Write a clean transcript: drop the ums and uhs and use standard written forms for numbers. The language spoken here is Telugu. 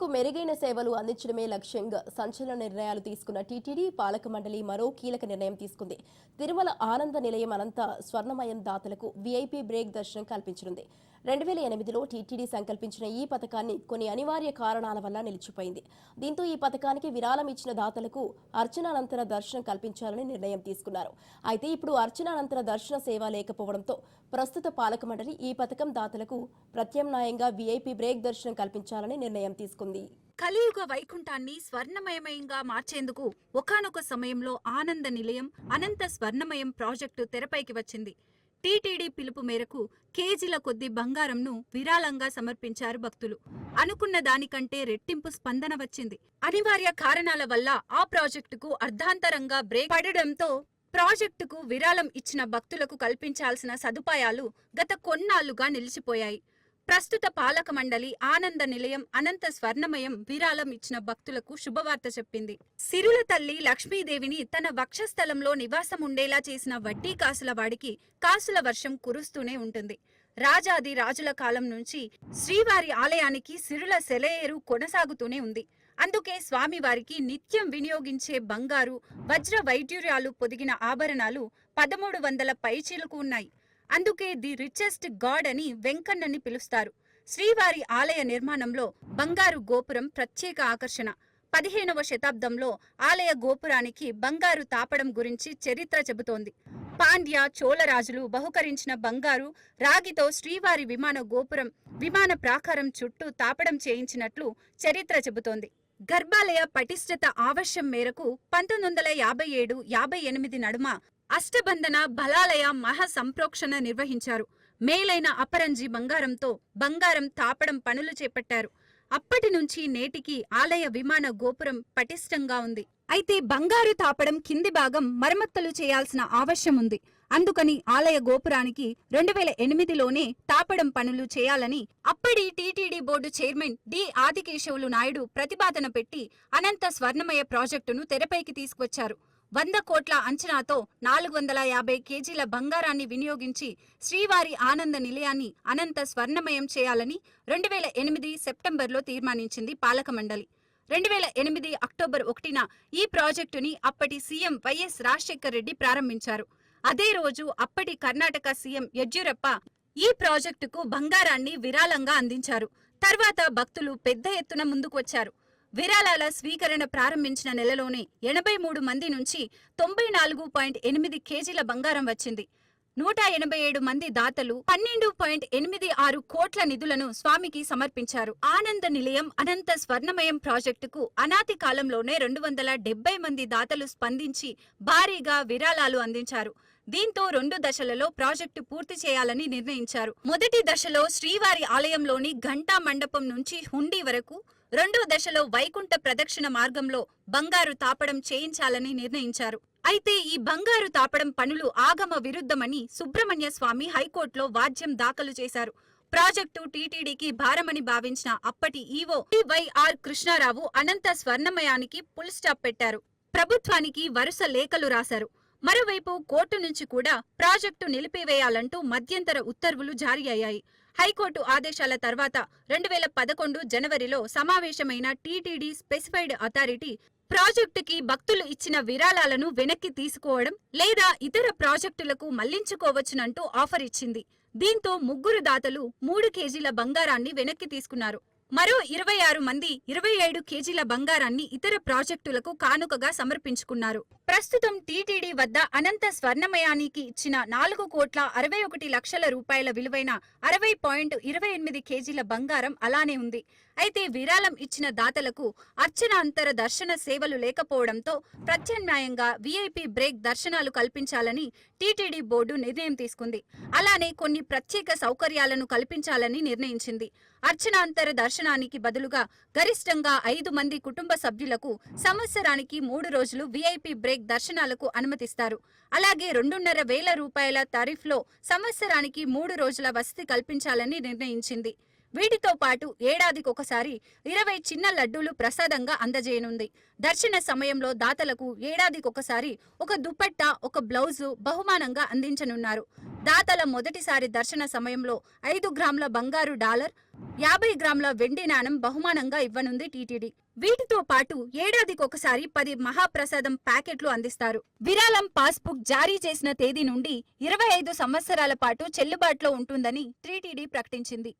భక్తులకు మెరుగైన సేవలు అందించడమే లక్ష్యంగా సంచలన నిర్ణయాలు తీసుకున్న టీటీడీ పాలక మండలి మరో కీలక నిర్ణయం తీసుకుంది. తిరుమల ఆనంద నిలయం అనంత స్వర్ణమయం దాతలకు వీఐపీ బ్రేక్ దర్శనం కల్పించనుంది. 2008లో టీటీడీ సంకల్పించిన ఈ పథకాన్ని కొన్ని అనివార్య కారణాల వల్ల నిలిచిపోయింది. దీంతో ఈ పథకానికి విరాళం ఇచ్చిన దాతలకు అర్చనానంతర దర్శనం కల్పించాలని నిర్ణయం తీసుకున్నారు. అయితే ఇప్పుడు అర్చనానంతర దర్శన సేవ లేకపోవడంతో ప్రస్తుత పాలక మండలి ఈ పథకం దాతలకు ప్రత్యామ్నాయంగా వీఐపీ బ్రేక్ దర్శనం కల్పించాలని నిర్ణయం తీసుకుంది. కలియుగ వైకుంఠాన్ని స్వర్ణమయమయంగా మార్చేందుకు ఒకానొక సమయంలో ఆనంద నిలయం అనంత స్వర్ణమయం ప్రాజెక్టు తెరపైకి వచ్చింది. టీటీడీ పిలుపు మేరకు కేజీల కొద్ది బంగారంను విరాళంగా సమర్పించారు భక్తులు. అనుకున్న దానికంటే రెట్టింపు స్పందన వచ్చింది. అనివార్య కారణాల వల్ల ఆ ప్రాజెక్టుకు అర్ధాంతరంగా బ్రేక్ పడడంతో ప్రాజెక్టుకు విరాళం ఇచ్చిన భక్తులకు కల్పించాల్సిన సదుపాయాలు గత కొన్నాళ్లుగా నిలిచిపోయాయి. ప్రస్తుత పాలక మండలి ఆనంద నిలయం అనంత స్వర్ణమయం విరాళం ఇచ్చిన భక్తులకు శుభవార్త చెప్పింది. సిరుల తల్లి లక్ష్మీదేవిని తన వక్షస్థలంలో నివాసం ఉండేలా చేసిన వడ్డీ కాసుల వాడికి కాసుల వర్షం కురుస్తూనే ఉంటుంది. రాజాది రాజుల కాలం నుంచి శ్రీవారి ఆలయానికి సిరుల సెలయేరు కొనసాగుతూనే ఉంది. అందుకే స్వామివారికి నిత్యం వినియోగించే బంగారు వజ్ర వైడ్యూర్యాలు పొదిగిన ఆభరణాలు 1300 పైచీలకు ఉన్నాయి. అందుకే ది రిచెస్ట్ గాడ్ అని వెంకన్నని పిలుస్తారు. శ్రీవారి ఆలయ నిర్మాణంలో బంగారు గోపురం ప్రత్యేక ఆకర్షణ. 15వ శతాబ్దంలో ఆలయ గోపురానికి బంగారు తాపడం గురించి చరిత్ర చెబుతోంది. పాండ్య చోళరాజులు బహుకరించిన బంగారు రాగితో శ్రీవారి విమాన గోపురం విమాన ప్రాకారం చుట్టూ తాపడం చేయించినట్లు చరిత్ర చెబుతోంది. గర్భాలయ పటిష్టత ఆవశ్యం మేరకు 1957-58 నడుమ అష్టబంధన బలాలయ మహా సంప్రోక్షణ నిర్వహించారు. మేలైన అపరంజి బంగారంతో బంగారం తాపడం పనులు చేపట్టారు. అప్పటి నుంచి నేటికి ఆలయ విమాన గోపురం పటిష్టంగా ఉంది. అయితే బంగారు తాపడం కింది భాగం మరమ్మతులు చేయాల్సిన ఆవశ్యం ఉంది. అందుకని ఆలయ గోపురానికి 2008లోనే తాపడం పనులు చేయాలని అప్పటి TTD board chairman D Adikesavulu Naidu ప్రతిపాదన పెట్టి అనంత స్వర్ణమయ ప్రాజెక్టును తెరపైకి తీసుకొచ్చారు. 100 కోట్ల అంచనాతో 450 కేజీల బంగారాన్ని వినియోగించి శ్రీవారి ఆనంద నిలయాన్ని అనంత స్వర్ణమయం చేయాలని 2008 సెప్టెంబర్లో తీర్మానించింది పాలక మండలి. 2008 అక్టోబర్ 1న ఈ ప్రాజెక్టుని అప్పటి సీఎం వైఎస్ రాజశేఖర రెడ్డి ప్రారంభించారు. అదే రోజు అప్పటి కర్ణాటక సీఎం యడ్యూరప్ప ఈ ప్రాజెక్టుకు బంగారాన్ని విరాళంగా అందించారు. తర్వాత భక్తులు పెద్ద ఎత్తున ముందుకు వచ్చారు. విరాళాల స్వీకరణ ప్రారంభించిన నెలలోనే 83 మంది నుంచి 94.8 కేజీల బంగారం వచ్చింది. 187 మంది దాతలు 12.86 కోట్ల నిధులను స్వామికి సమర్పించారు. ఆనంద నిలయం అనంత స్వర్ణమయం ప్రాజెక్టుకు అనాది కాలంలోనే 270 మంది దాతలు స్పందించి భారీగా విరాళాలు అందించారు. దీంతో 2 దశలలో ప్రాజెక్టు పూర్తి చేయాలని నిర్ణయించారు. మొదటి దశలో శ్రీవారి ఆలయంలోని ఘంటా మండపం నుంచి హుండీ వరకు, 2వ దశలో వైకుంఠ ప్రదక్షిణ మార్గంలో బంగారు తాపడం చేయించాలని నిర్ణయించారు. అయితే ఈ బంగారు తాపడం పనులు ఆగమ విరుద్ధమని సుబ్రహ్మణ్య స్వామి హైకోర్టులో వాద్యం దాఖలు చేశారు. ప్రాజెక్టు టీటీడీకి భారమని భావించిన అప్పటి ఈవో వైఆర్ కృష్ణారావు అనంత స్వర్ణమయానికి ఫుల్ స్టాప్ పెట్టారు. ప్రభుత్వానికి వరుస లేఖలు రాశారు. మరోవైపు కోర్టు నుంచి కూడా ప్రాజెక్టు నిలిపివేయాలంటూ మధ్యంతర ఉత్తర్వులు జారీ అయ్యాయి. హైకోర్టు ఆదేశాల తర్వాత 2011 జనవరిలో సమావేశమైన టీటీడీ స్పెసిఫైడ్ అథారిటీ ప్రాజెక్టుకి భక్తులు ఇచ్చిన విరాళాలను వెనక్కి తీసుకోవడం లేదా ఇతర ప్రాజెక్టులకు మళ్లించుకోవచ్చునంటూ ఆఫర్ ఇచ్చింది. దీంతో 3 దాతలు 3 కేజీల బంగారాన్ని వెనక్కి తీసుకున్నారు. మరో 26 మంది 27 కేజీల బంగారాన్ని ఇతర ప్రాజెక్టులకు కానుకగా సమర్పించుకున్నారు. ప్రస్తుతం టీటీడీ వద్ద అనంత స్వర్ణమయానికి ఇచ్చిన 4,61 లక్షల రూపాయల విలువైన 60.28 కేజీల బంగారం అలానే ఉంది. అయితే విరాళం ఇచ్చిన దాతలకు అర్చనాంతర దర్శన సేవలు లేకపోవడంతో ప్రత్యామ్నాయంగా వీఐపీ బ్రేక్ దర్శనాలు కల్పించాలని టీటీడీ బోర్డు నిర్ణయం తీసుకుంది. అలానే కొన్ని ప్రత్యేక సౌకర్యాలను కల్పించాలని నిర్ణయించింది. అర్చనాంతర దర్శనానికి బదులుగా గరిష్టంగా 5 మంది కుటుంబ సభ్యులకు సంవత్సరానికి 3 రోజులు వీఐపీ బ్రేక్ దర్శనాలకు అనుమతిస్తారు. అలాగే 2,500 రూపాయల టారిఫ్లో సంవత్సరానికి 3 రోజుల వసతి కల్పించాలని నిర్ణయించింది. వీటితో పాటు ఏడాదికొకసారి 20 చిన్న లడ్డూలు ప్రసాదంగా అందజేయనుంది. దర్శన సమయంలో దాతలకు ఏడాదికొకసారి ఒక దుపట్టా, ఒక బ్లౌజు బహుమానంగా అందించనున్నారు. దాతల మొదటిసారి దర్శన సమయంలో 5 గ్రాముల బంగారు డాలర్, 50 గ్రాముల వెండి నాణం బహుమానంగా ఇవ్వనుంది టీటీడీ. వీటితో పాటు ఏడాదికొకసారి 10 మహాప్రసాదం ప్యాకెట్లు అందిస్తారు. విరాళం పాస్బుక్ జారీ చేసిన తేదీ నుండి 25 సంవత్సరాల పాటు చెల్లుబాటులో ఉంటుందని టీటీడీ ప్రకటించింది.